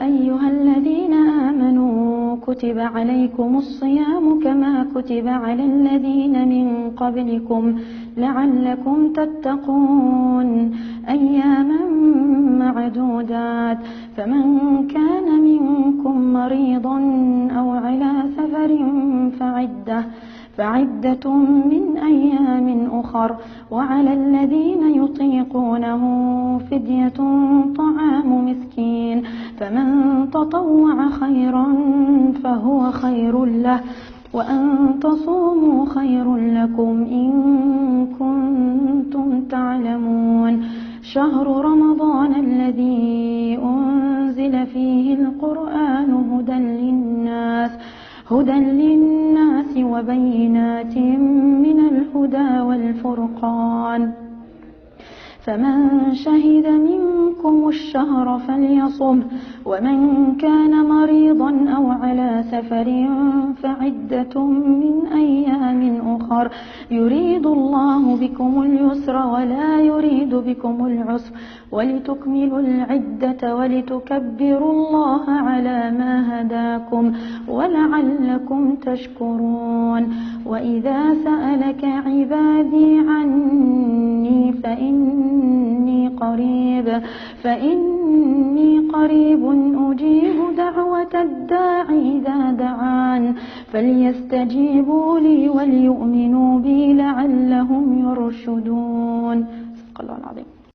أيها الذين آمنوا كتب عليكم الصيام كما كتب على الذين من قبلكم لعلكم تتقون أياما معدودات فمن كان منكم مريضا أو على سفر فعدة من أيام أخر وعلى الذين يطيقونه فدية طعام مسكين فمن تطوع خيرا فهو خير له وأن تصوموا خير لكم إن كنتم تعلمون شهر رمضان الذي أنزل فيه القرآن هدى للناس وبينات من الهدى والفرقان فمن شهد منكم الشهر فليصم ومن كان مريضا أو على سفر فعدة من أيام أخر يريد الله بكم اليسر ولا يريد بكم العسر ولتكملوا العدة ولتكبروا الله على ما هداكم ولعلكم تشكرون وإذا سألك عبادي عني فإني قريب أجيب دعوة الداع إذا دعان فليستجيبوا لي وليؤمنوا بي لعلهم يرشدون. صدق الله العظيم.